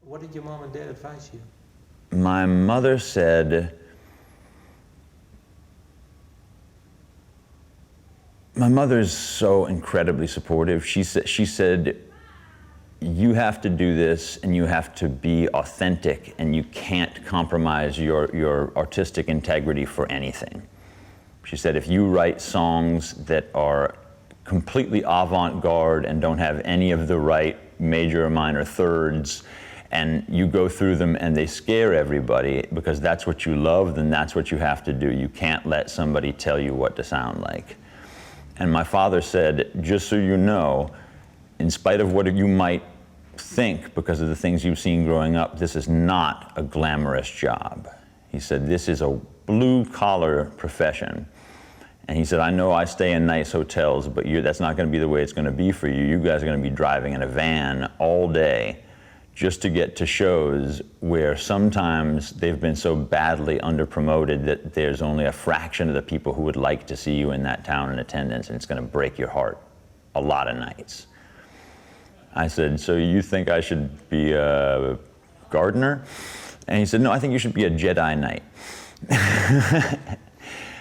What did your mom and dad advise you? My mother said, my mother's so incredibly supportive. She said, you have to do this and you have to be authentic and you can't compromise your artistic integrity for anything. She said, if you write songs that are completely avant-garde and don't have any of the right major or minor thirds, and you go through them and they scare everybody because that's what you love, then that's what you have to do. You can't let somebody tell you what to sound like. And my father said, just so you know, in spite of what you might think because of the things you've seen growing up, this is not a glamorous job. He said, this is a blue-collar profession. And he said, I know I stay in nice hotels, but that's not going to be the way it's going to be for you. You guys are going to be driving in a van all day just to get to shows where sometimes they've been so badly under-promoted that there's only a fraction of the people who would like to see you in that town in attendance, and it's going to break your heart a lot of nights. I said, so you think I should be a gardener? And he said, no, I think you should be a Jedi Knight.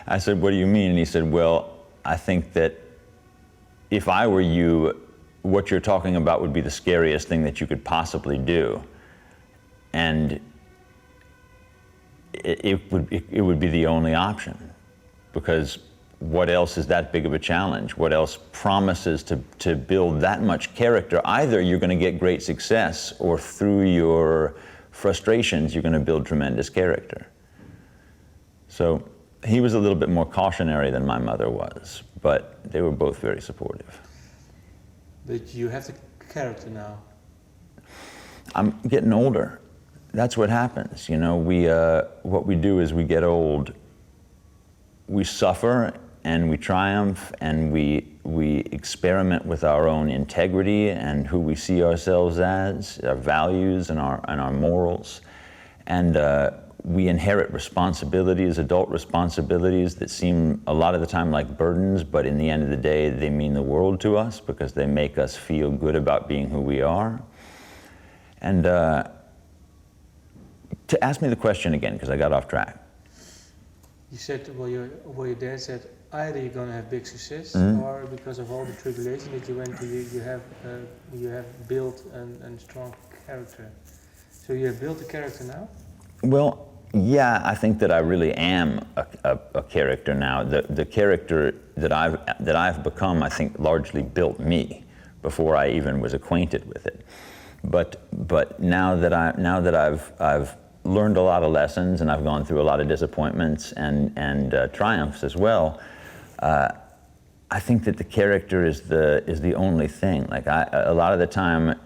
I said, what do you mean? And he said, well, I think that if I were you, what you're talking about would be the scariest thing that you could possibly do. And it would be the only option, because what else is that big of a challenge? What else promises to build that much character? Either you're going to get great success, or through your frustrations, you're going to build tremendous character. So he was a little bit more cautionary than my mother was, but they were both very supportive. But you have the character now. I'm getting older. That's what happens. You know, what we do is we get old. We suffer and we triumph and we experiment with our own integrity and who we see ourselves as, our values and our morals. And we inherit responsibilities, adult responsibilities that seem a lot of the time like burdens, but in the end of the day, they mean the world to us because they make us feel good about being who we are. And to ask me the question again, because I got off track. You said, well, your dad said, either you're going to have big success, or because of all the tribulation that you went through, you have built a strong character. So you have built a character now? Well, yeah, I think that I really am a character now. The character that I've become, I think, largely built me before I even was acquainted with it. But now that I've learned a lot of lessons and I've gone through a lot of disappointments and triumphs as well, I think that the character is the only thing. Like a lot of the time,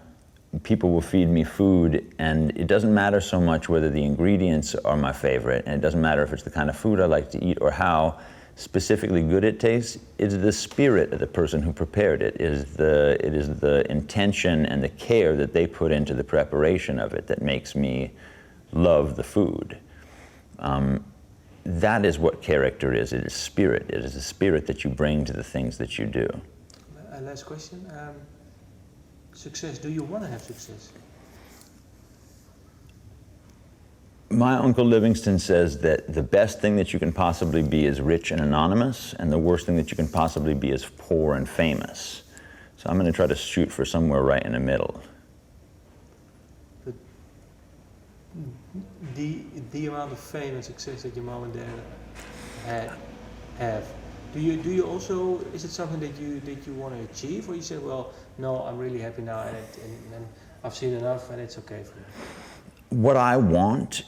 people will feed me food, and it doesn't matter so much whether the ingredients are my favorite, and it doesn't matter if it's the kind of food I like to eat or how specifically good it tastes. It's the spirit of the person who prepared it. It is the intention and the care that they put into the preparation of it that makes me love the food. That is what character is. It is spirit. It is the spirit that you bring to the things that you do. Last question. Success. Do you want to have success? My Uncle Livingston says that the best thing that you can possibly be is rich and anonymous, and the worst thing that you can possibly be is poor and famous. So I'm going to try to shoot for somewhere right in the middle. But the amount of fame and success that your mom and dad have, do you also, is it something that you want to achieve, or you say, well, no, I'm really happy now and I've seen enough and it's okay for me? What I want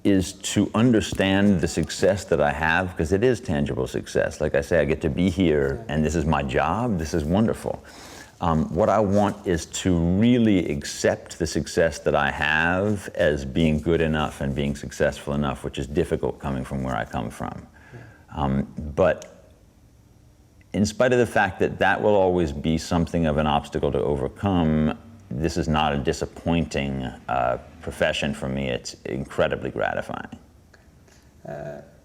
is to understand the success that I have, because it is tangible success. Like I say, I get to be here and this is my job. This is wonderful. What I want is to really accept the success that I have as being good enough and being successful enough, which is difficult coming from where I come from. But in spite of the fact that that will always be something of an obstacle to overcome, this is not a disappointing profession for me. It's incredibly gratifying.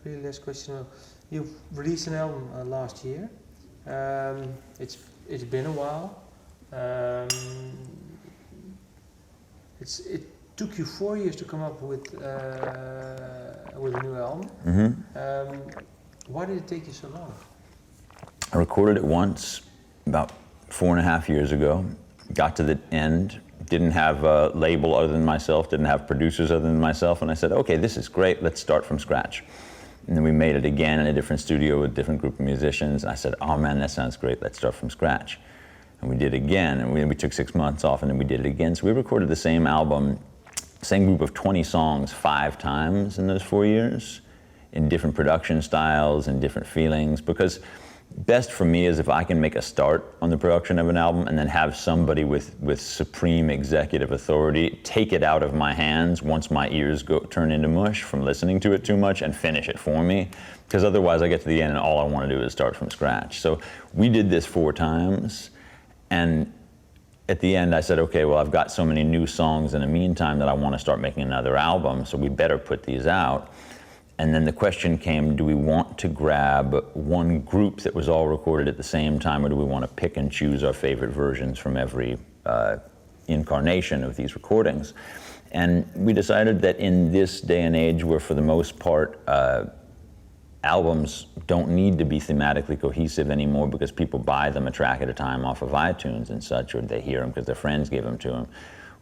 Really last question. You've released an album last year. It's been a while. took you 4 years to come up with a new album. Why did it take you so long? I recorded it once, about 4.5 years ago. Got to the end, didn't have a label other than myself, didn't have producers other than myself, and I said, okay, this is great, let's start from scratch. And then we made it again in a different studio with a different group of musicians, and I said, oh man, that sounds great, let's start from scratch. And we did it again, and we took 6 months off, and then we did it again. So we recorded the same album, same group of 20 songs 5 times in those 4 years, in different production styles and different feelings, because best for me is if I can make a start on the production of an album and then have somebody with supreme executive authority take it out of my hands once my ears turn into mush from listening to it too much and finish it for me. Because otherwise I get to the end and all I want to do is start from scratch. So we did this 4 times, and at the end I said, okay, well, I've got so many new songs in the meantime that I want to start making another album, so we better put these out. And then the question came, do we want to grab one group that was all recorded at the same time, or do we want to pick and choose our favorite versions from every incarnation of these recordings? And we decided that in this day and age where for the most part albums don't need to be thematically cohesive anymore because people buy them a track at a time off of iTunes and such, or they hear them because their friends give them to them.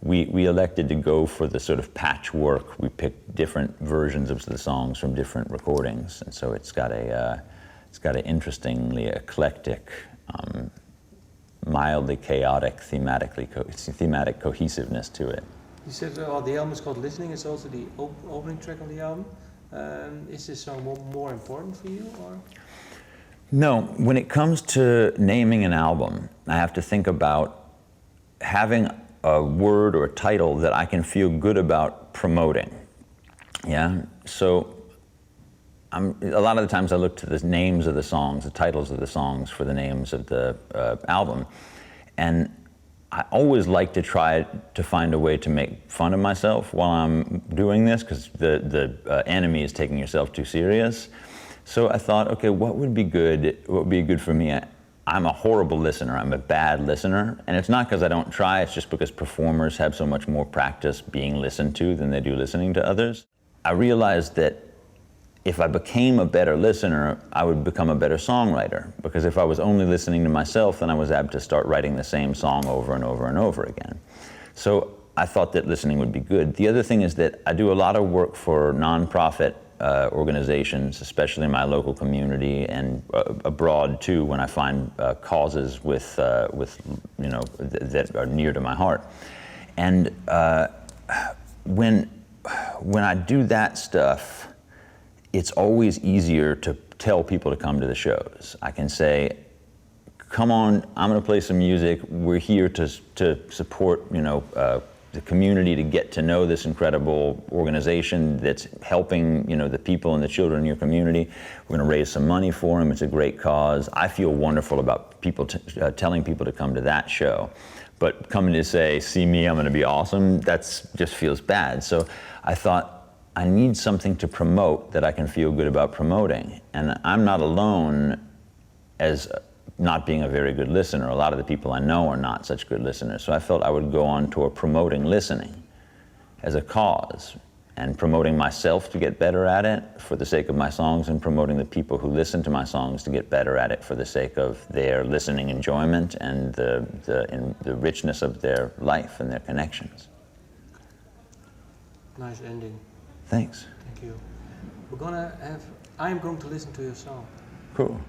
We elected to go for the sort of patchwork. We picked different versions of the songs from different recordings, and so it's got an interestingly eclectic, mildly chaotic, thematic cohesiveness to it. You said the album is called Listening. It's also the opening track on the album. Is this song more important for you, or? No. When it comes to naming an album, I have to think about having a word or a title that I can feel good about promoting. Yeah. So a lot of the times I look to the names of the songs, the titles of the songs for the names of the album, and I always like to try to find a way to make fun of myself while I'm doing this, because the enemy is taking yourself too serious. So I thought, okay, what would be good? What would be good for me? I'm a horrible listener. I'm a bad listener. And it's not because I don't try, it's just because performers have so much more practice being listened to than they do listening to others. I realized that if I became a better listener, I would become a better songwriter. Because if I was only listening to myself, then I was apt to start writing the same song over and over and over again. So I thought that listening would be good. The other thing is that I do a lot of work for nonprofit organizations, especially in my local community and abroad too, when I find causes with that are near to my heart. And when I do that stuff, it's always easier to tell people to come to the shows. I can say, come on, I'm going to play some music. We're here to support, the community, to get to know this incredible organization that's helping, the people and the children in your community. We're going to raise some money for them. It's a great cause. I feel wonderful about people telling people to come to that show. But coming to say, see me, I'm going to be awesome, that's just feels bad. So I thought, I need something to promote that I can feel good about promoting. And I'm not alone as not being a very good listener. A lot of the people I know are not such good listeners. So I felt I would go on tour promoting listening as a cause, and promoting myself to get better at it for the sake of my songs, and promoting the people who listen to my songs to get better at it for the sake of their listening enjoyment and the richness of their life and their connections. Nice ending. Thanks. Thank you. I'm going to listen to your song. Cool.